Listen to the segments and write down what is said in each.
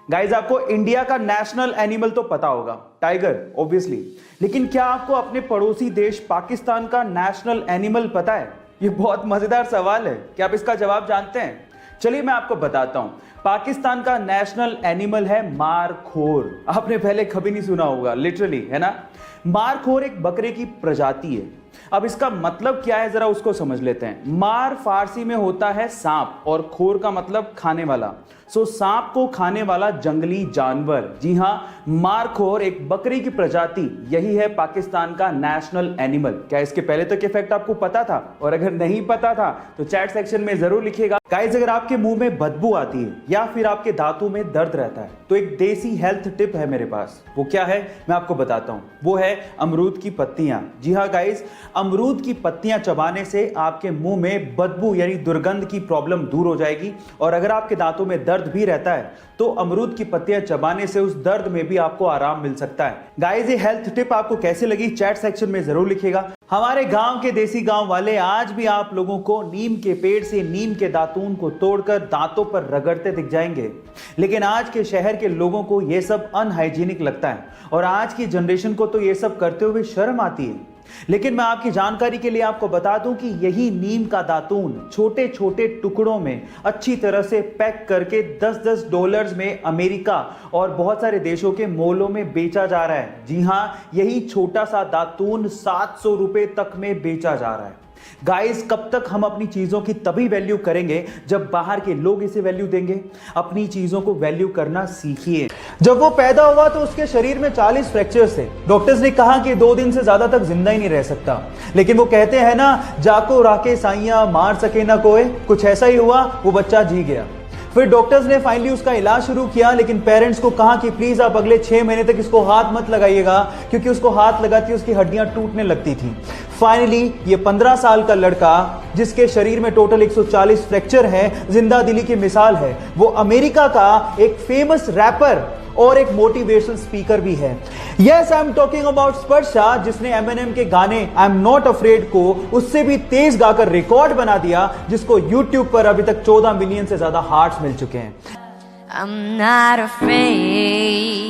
Guys आपको India का national animal तो पता होगा, टाइगर ऑब्वियसली, लेकिन क्या आपको अपने पड़ोसी देश पाकिस्तान का नेशनल एनिमल पता है? ये बहुत मजेदार सवाल है। क्या आप इसका जवाब जानते हैं? चलिए मैं आपको बताता हूं। पाकिस्तान का नेशनल एनिमल है मारखोर। आपने पहले कभी नहीं सुना होगा, लिटरली, है ना। मारखोर एक बकरे की प्रजाति है। अब इसका मतलब क्या है जरा उसको समझ लेते हैं। मार फारसी में होता है सांप और खोर का मतलब खाने वाला। सांप को खाने वाला जंगली जानवर, जी हां, मारखोर एक बकरी की प्रजाति, यही है पाकिस्तान का नेशनल एनिमल। क्या इसके पहले तक के फैक्ट आपको पता था? और अगर नहीं पता था तो चैट सेक्शन में जरूर लिखिएगा। गाइस, अगर आपके मुंह में बदबू आती है या फिर आपके दांतों में दर्द रहता है तो एक देसी हेल्थ टिप है मेरे पास। वो क्या है मैं आपको बताता हूं। वो है अमरूद की पत्तियां। जी हां गाइस, अमरूद की पत्तियां चबाने से आपके मुंह में बदबू यानी दुर्गंध की प्रॉब्लम दूर हो जाएगी। और अगर आपके दांतों में दर्द भी रहता है तो अमरूद की पत्तियां चबाने से उस दर्द में भी आपको आराम मिल सकता है। गाइस, ये हेल्थ टिप आपको कैसे लगी चैट सेक्शन में जरूर लिखिएगा। हमारे गांव के देसी गांव वाले आज भी आप लोगों को नीम के पेड़ से नीम के दातून को तोड़कर दांतों पर रगड़ते दिख जाएंगे, लेकिन आज के शहर के लोगों को यह सब अनहाइजीनिक लगता है और आज की जनरेशन को तो यह सब करते हुए शर्म आती है। लेकिन मैं आपकी जानकारी के लिए आपको बता दूं कि यही नीम का दातून छोटे छोटे टुकड़ों में अच्छी तरह से पैक करके 10-10 डॉलर्स में अमेरिका और बहुत सारे देशों के मॉलों में बेचा जा रहा है। जी हां, यही छोटा सा दातून 700 रुपए तक में बेचा जा रहा है। गाइस, कब तक हम अपनी चीजों की तभी वैल्यू करेंगे जब बाहर के लोग इसे वैल्यू देंगे? अपनी चीजों को वैल्यू करना सीखिए। जब वो पैदा हुआ तो उसके शरीर में 40 फ्रैक्चर्स थे। डॉक्टर्स ने कहा कि 2 दिन से ज्यादा तक जिंदा ही नहीं रह सकता, लेकिन वो कहते हैं ना, जाको राके साइया मार सके ना कोई, कुछ ऐसा ही हुआ, वो बच्चा जी गया। फिर डॉक्टर्स ने फाइनली उसका इलाज शुरू किया, लेकिन पेरेंट्स को कहा कि प्लीज आप अगले 6 महीने तक इसको हाथ मत लगाइएगा, क्योंकि उसको हाथ लगाती उसकी हड्डियां टूटने लगती थी। फाइनली ये 15 साल का लड़का, जिसके शरीर में टोटल 140 फ्रैक्चर है, जिंदा दिली की मिसाल है। वो अमेरिका का एक फेमस रैपर और एक मोटिवेशनल स्पीकर भी है। Yes, I am talking about Sparsha, जिसने एमएनएम के गाने आई एम नॉट अफ्रेड को उससे भी तेज गाकर रिकॉर्ड बना दिया, जिसको यूट्यूब पर अभी तक 14 मिलियन से ज्यादा हार्ट्स मिल चुके हैं। I'm not afraid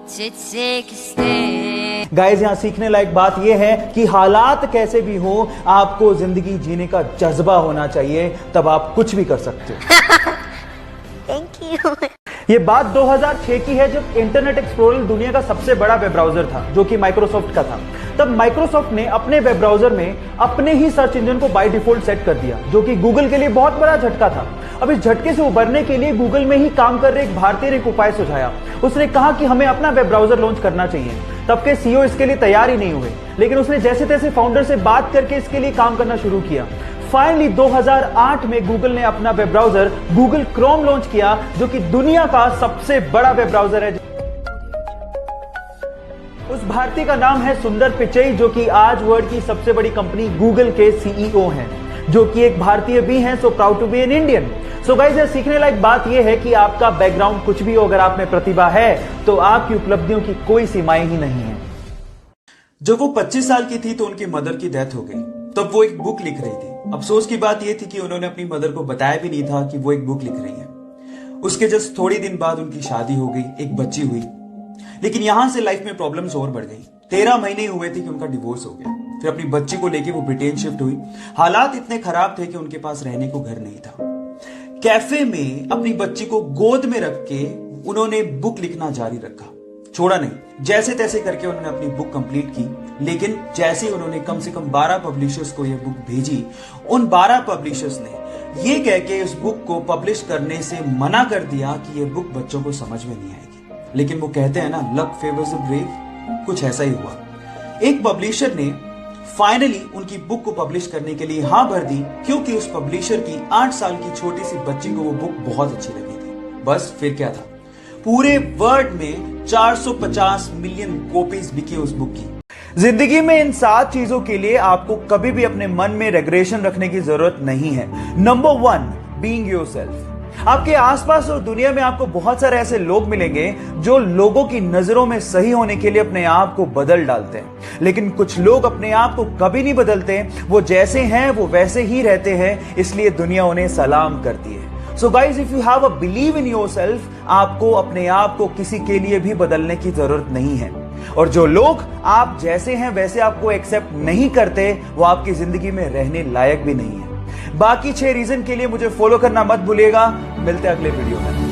to take a stand. Guys, यहां सीखने लायक बात यह है कि हालात कैसे भी हो, आपको जिंदगी जीने का जज्बा होना चाहिए, तब आप कुछ भी कर सकते हो। Thank you. ये बात 2006 की है, जब इंटरनेट एक्सप्लोरर दुनिया का सबसे बड़ा वेब ब्राउजर था, जो कि माइक्रोसॉफ्ट का था। तब माइक्रोसॉफ्ट ने अपने वेब ब्राउजर में अपने ही सर्च इंजन को बाय डिफॉल्ट सेट कर दिया, जो कि गूगल के लिए बहुत बड़ा झटका था। अब इस झटके से उबरने के लिए गूगल में ही काम कर रहे एक भारतीय ने एक उपाय सुझाया। उसने कहा कि हमें अपना वेब ब्राउजर लॉन्च करना चाहिए। तब के सीईओ इसके लिए तैयार ही नहीं हुए, लेकिन उसने जैसे तैसे फाउंडर से बात करके इसके लिए काम करना शुरू किया। फाइनली 2008 में गूगल ने अपना web browser Google Chrome launch किया, जो कि दुनिया का सबसे बड़ा वेब ब्राउजर है। उस भारतीय का नाम है सुंदर पिचई, जो कि आज वर्ल्ड की सबसे बड़ी कंपनी गूगल के सीईओ हैं, जो कि एक भारतीय भी हैं। So proud to be an Indian. So guys, ये सीखने लायक बात यह है कि आपका बैकग्राउंड कुछ भी हो, अगर आप में प्रतिभा है तो आपकी उपलब्धियों की कोई सीमाएं ही नहीं है। जब वो 25 साल की थी तो उनकी मदर की डेथ हो गई। तब वो एक बुक लिख रही थी। अफसोस की बात यह थी कि उन्होंने अपनी मदर को बताया भी नहीं था कि वो एक बुक लिख रही है। उसके जस्ट थोड़ी दिन बाद उनकी शादी हो गई, एक बच्ची हुई। लेकिन यहां से लाइफ में प्रॉब्लम्स और बढ़ गई। 13 महीने हुए थे कि उनका डिवोर्स हो गया। फिर अपनी बच्ची को लेके वो ब्रिटेन शिफ्ट हुई। हालात इतने खराब थे कि उनके पास रहने को घर नहीं था। कैफे में अपनी बच्ची को गोद में रख के उन्होंने बुक लिखना जारी रखा, छोड़ा नहीं। जैसे तैसे करके उन्होंने अपनी बुक कंप्लीट की। लेकिन जैसे उन्होंने कम से कम 12 पब्लिशर्स को यह बुक भेजी, उन 12 पब्लिशर्स ने ये कह के उस बुक को पब्लिश करने से मना कर दिया कि यह बुक बच्चों को समझ में नहीं आएगी। लेकिन वो कहते हैं ना, लक फेवर्स द ब्रेव, कुछ ऐसा ही हुआ। एक पब्लिशर ने फाइनली उनकी बुक को पब्लिश करने के लिए हाँ भर दी, क्योंकि उस पब्लिशर की 8 साल की छोटी सी बच्ची को वो बुक बहुत अच्छी लगी थी। बस फिर क्या था, पूरे वर्ल्ड में 450 मिलियन कॉपीज बिकी उस बुक की। जिंदगी में इन 7 चीजों के लिए आपको कभी भी अपने मन में रेग्रेशन रखने की जरूरत नहीं है। Number 1, being yourself. आपके आसपास और दुनिया में आपको बहुत सारे ऐसे लोग मिलेंगे जो लोगों की नजरों में सही होने के लिए अपने आप को बदल डालते हैं, लेकिन कुछ लोग अपने आप को कभी नहीं बदलते। वो जैसे हैं वो वैसे ही रहते हैं, इसलिए दुनिया उन्हें सलाम करती है। So guys, if you have a believe in yourself, आपको अपने आप को किसी के लिए भी बदलने की जरूरत नहीं है। और जो लोग आप जैसे हैं वैसे आपको एक्सेप्ट नहीं करते, वो आपकी जिंदगी में रहने लायक भी नहीं है। बाकी 6 रीजन के लिए मुझे फॉलो करना मत भूलिएगा। मिलते हैं अगले वीडियो में।